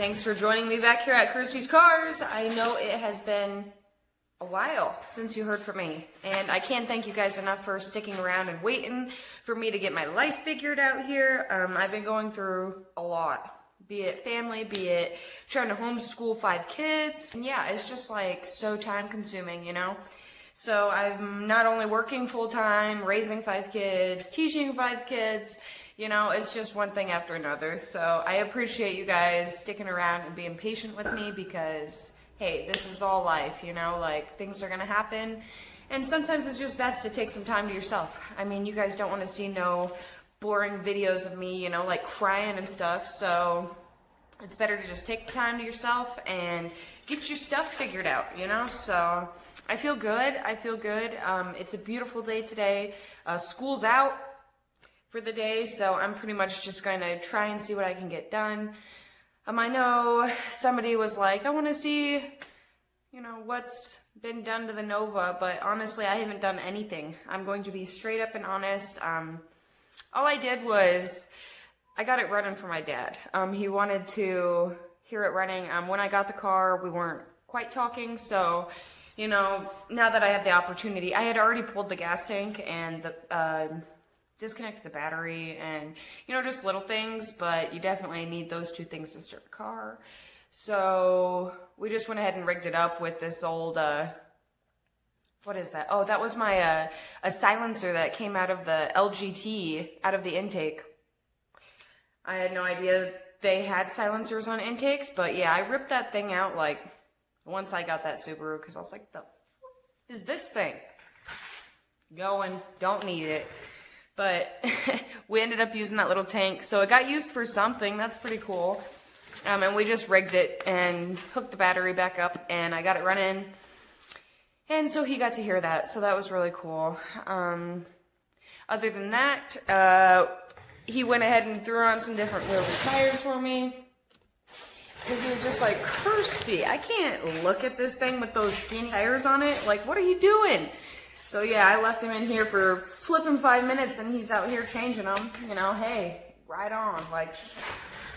Thanks for joining me back here at Kirstie'sKarz. I know it has been a while since you heard from me, and I can't thank you guys enough for sticking around and waiting for me to get my life figured out here. I've been going through a lot, be it family, be it trying to homeschool 5 kids. And yeah, it's just like so time consuming, you know? So I'm not only working full time, raising 5 kids, teaching 5 kids, you know, it's just one thing after another. So I appreciate you guys sticking around and being patient with me because, hey, this is all life, you know, like things are gonna happen. And sometimes it's just best to take some time to yourself. I mean, you guys don't want to see no boring videos of me, you know, like crying and stuff. So it's better to just take the time to yourself and get your stuff figured out, you know? So I feel good. I feel good. It's a beautiful day today. School's out for the day, so I'm pretty much just going to try and see what I can get done. I know somebody was like, I want to see, you know, what's been done to the Nova, but honestly, I haven't done anything. I'm going to be straight up and honest. All I did was I got it running for my dad. He wanted to hear it running. When I got the car, we weren't quite talking, so, you know, now that I have the opportunity, I had already pulled the gas tank and the disconnected the battery and, you know, just little things, but you definitely need those 2 things to start the car. So we just went ahead and rigged it up with this old, what is that? Oh, that was my, a silencer that came out of the LGT, out of the intake. I had no idea they had silencers on intakes, but yeah, I ripped that thing out like once I got that Subaru, because I was like, the f is this thing? Going, don't need it. But we ended up using that little tank, so it got used for something. That's pretty cool. And we just rigged it and hooked the battery back up, and I got it running. And so he got to hear that, so that was really cool. Other than that, he went ahead and threw on some different wheels and tires for me. Because he was just like, Kirstie, I can't look at this thing with those skinny tires on it. Like, what are you doing? So yeah, I left him in here for flipping 5 minutes, and he's out here changing them. You know, hey, right on. Like,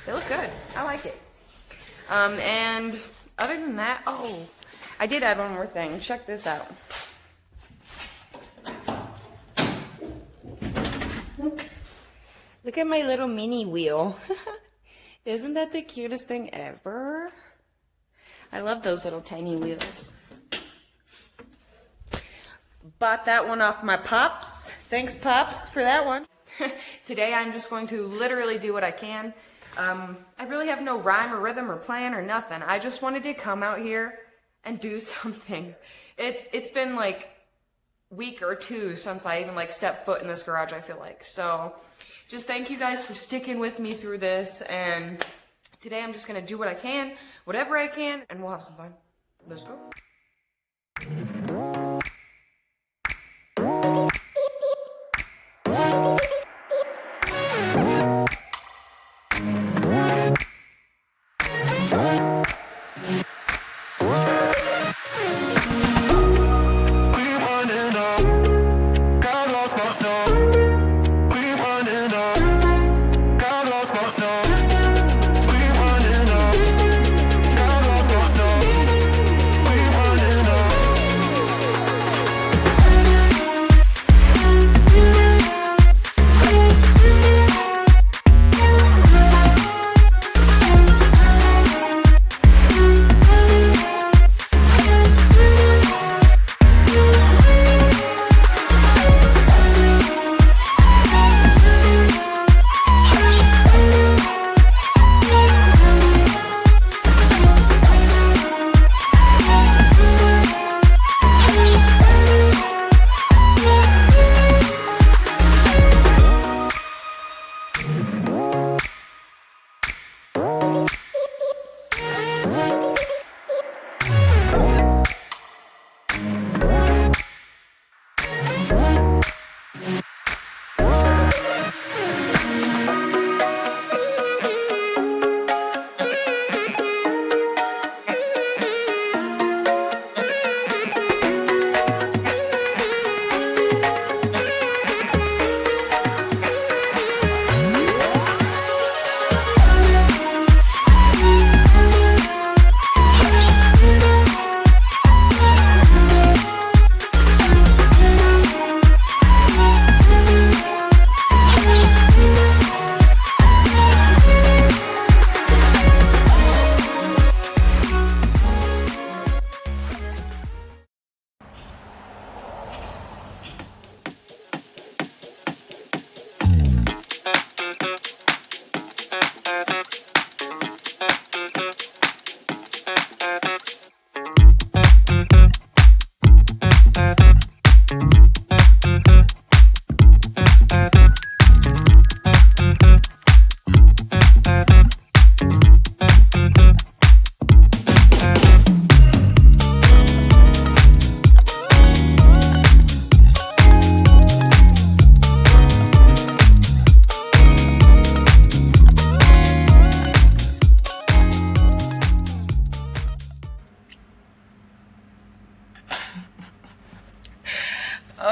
they look good. I like it. And other than that, oh, I did add one more thing. Check this out. Look at my little mini wheel. Isn't that the cutest thing ever? I love those little tiny wheels. Bought that one off my Pops. Thanks, Pops, for that one. Today I'm just going to literally do what I can. I really have no rhyme or rhythm or plan or nothing. I just wanted to come out here and do something. It's been like a week or 2 since I even like stepped foot in this garage, I feel like. So just thank you guys for sticking with me through this, and today I'm just gonna do what I can, whatever I can, and we'll have some fun. Let's go.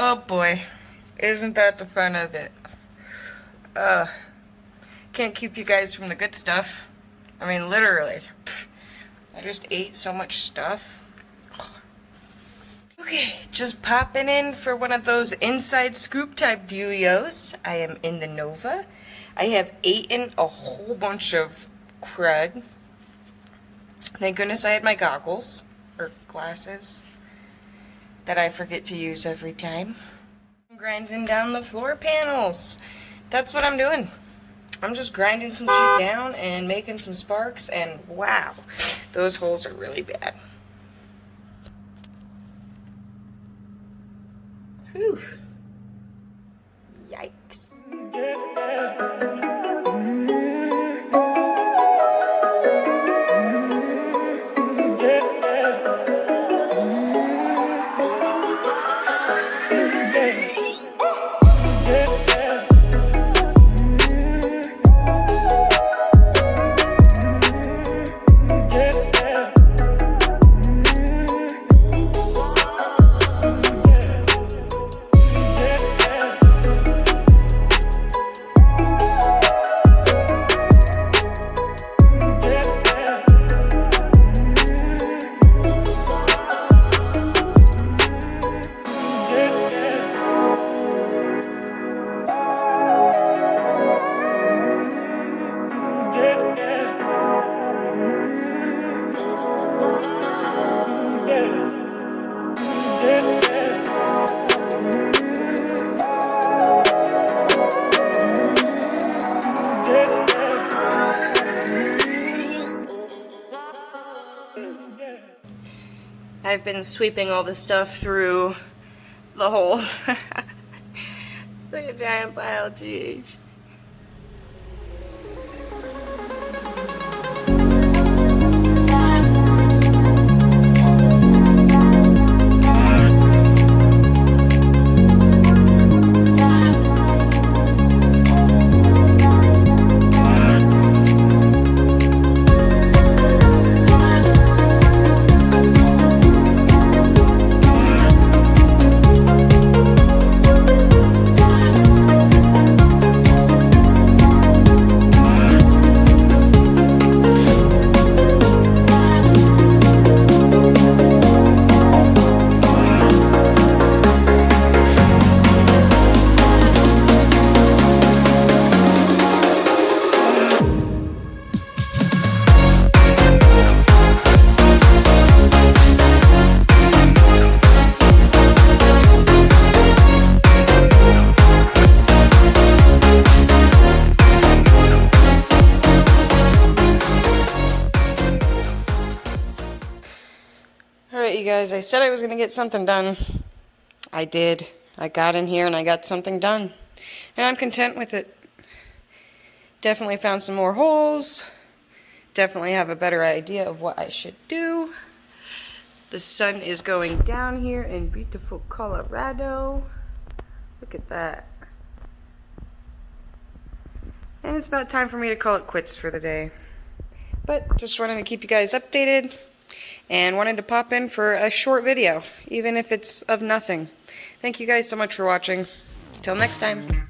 Oh boy, isn't that the fun of it? Can't keep you guys from the good stuff. I mean, literally. I just ate so much stuff. Okay, just popping in for one of those inside scoop type dealios. I am in the Nova. I have eaten a whole bunch of crud. Thank goodness I had my goggles, or glasses, that I forget to use every time. I'm grinding down the floor panels. That's what I'm doing. I'm just grinding some shit down and making some sparks, and wow, those holes are really bad. Whew. Yikes. I've been sweeping all the stuff through the holes. Like a giant pile of GH. Alright, you guys, I said I was going to get something done. I did. I got in here and I got something done. And I'm content with it. Definitely found some more holes. Definitely have a better idea of what I should do. The sun is going down here in beautiful Colorado. Look at that. And it's about time for me to call it quits for the day. But just wanted to keep you guys updated. And wanted to pop in for a short video, even if it's of nothing. Thank you guys so much for watching. Till next time.